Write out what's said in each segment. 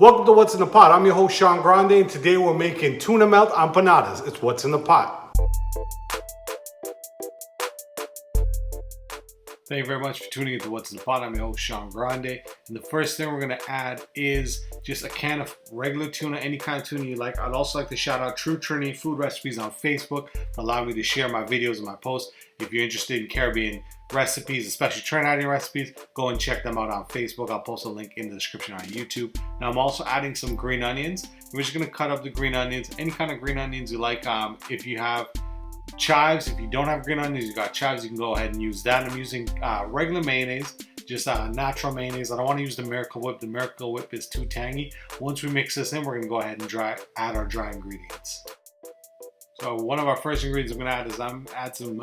Welcome to What's in the Pot. I'm your host, Sean Grande, and today we're making tuna melt empanadas. It's What's in the Pot. Thank you very much for tuning into What's in the Pot. I'm your host, Sean Grande. And the first thing we're going to add is just a can of regular tuna, any kind of tuna you like. I'd also like to shout out True Trinity Food Recipes on Facebook for allowing me to share my videos and my posts. If you're interested in Caribbean recipes, especially Trinidadian recipes, go and check them out on Facebook. I'll post a link in the description on YouTube. Now I'm also adding some green onions. We're just going to cut up the green onions, any kind of green onions you like. If you have chives, if you don't have green onions, you got chives, you can go ahead and use that. I'm using regular mayonnaise, just natural mayonnaise. I don't want to use the Miracle Whip. The Miracle Whip is too tangy. Once we mix this in, we're going to go ahead and add our dry ingredients. So one of our first ingredients I'm going to add is add some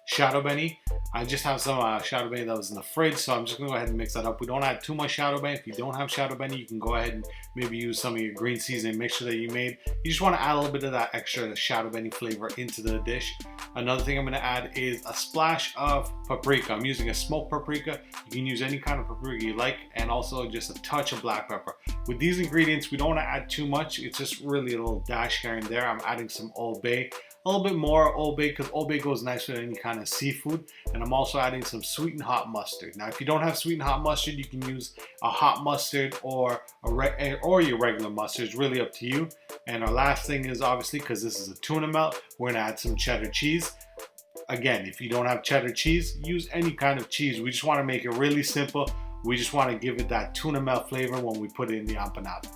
shadow beni. I just have some shadow beni that was in the fridge, so I'm just going to go ahead and mix that up. We don't add too much shadow beni. If you don't have shadow beni, you can go ahead and maybe use some of your green seasoning mixture that you made. You just want to add a little bit of that extra shadow beni flavor into the dish. Another thing I'm going to add is a splash of paprika. I'm using a smoked paprika. You can use any kind of paprika you like, and also just a touch of black pepper. With these ingredients, we don't want to add too much. It's just really a little dash here and there. I'm adding some Old Bay. A little bit more Old Bay because Old Bay goes nice with any kind of seafood. And I'm also adding some sweetened hot mustard. Now, if you don't have sweetened hot mustard, you can use a hot mustard or your regular mustard. It's really up to you. And our last thing is, obviously, because this is a tuna melt, we're going to add some cheddar cheese. Again, if you don't have cheddar cheese, use any kind of cheese. We just want to make it really simple. We just want to give it that tuna melt flavor when we put it in the empanada.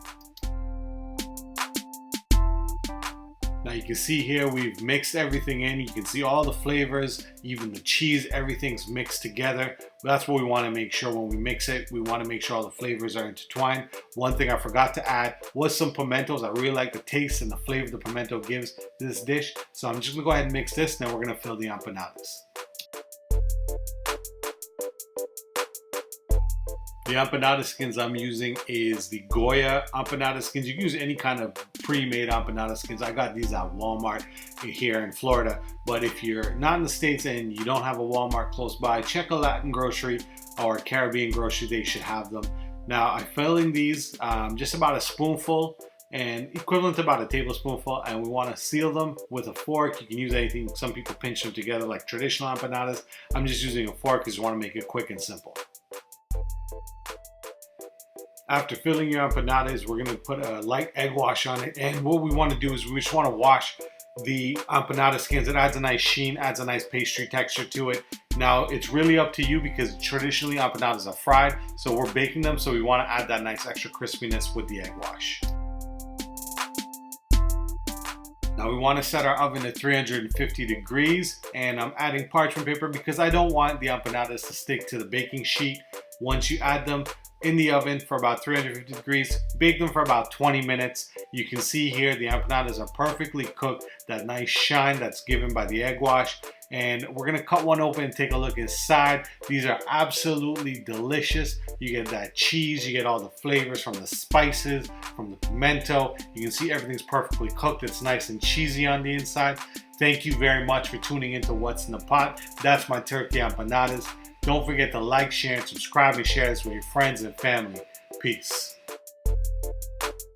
Now you can see here we've mixed everything in. You can see all the flavors, even the cheese, everything's mixed together. That's what we want to make sure when we mix it. We want to make sure all the flavors are intertwined. One thing I forgot to add was some pimentos. I really like the taste and the flavor the pimento gives to this dish. So I'm just going to go ahead and mix this, then we're going to fill the empanadas. The empanada skins I'm using is the Goya empanada skins. You can use any kind of pre-made empanada skins. I got these at Walmart here in Florida. But if you're not in the States and you don't have a Walmart close by, check a Latin grocery or a Caribbean grocery. They should have them. Now I'm filling these just about a spoonful and equivalent to about a tablespoonful, and we want to seal them with a fork. You can use anything. Some people pinch them together like traditional empanadas. I'm just using a fork because you want to make it quick and simple. After filling your empanadas, we're going to put a light egg wash on it. And what we want to do is we just want to wash the empanada skins. It adds a nice sheen, adds a nice pastry texture to it. Now, it's really up to you because traditionally empanadas are fried. So we're baking them, so we want to add that nice extra crispiness with the egg wash. Now we want to set our oven at 350 degrees. And I'm adding parchment paper because I don't want the empanadas to stick to the baking sheet. Once you add them in the oven for about 350 degrees, bake them for about 20 minutes. You can see here the empanadas are perfectly cooked, that nice shine that's given by the egg wash. And we're gonna cut one open and take a look inside. These are absolutely delicious. You get that cheese, you get all the flavors from the spices, from the pimento. You can see everything's perfectly cooked. It's nice and cheesy on the inside. Thank you very much for tuning into What's in the Pot. That's my turkey empanadas. Don't forget to like, share, and subscribe, and share this with your friends and family. Peace.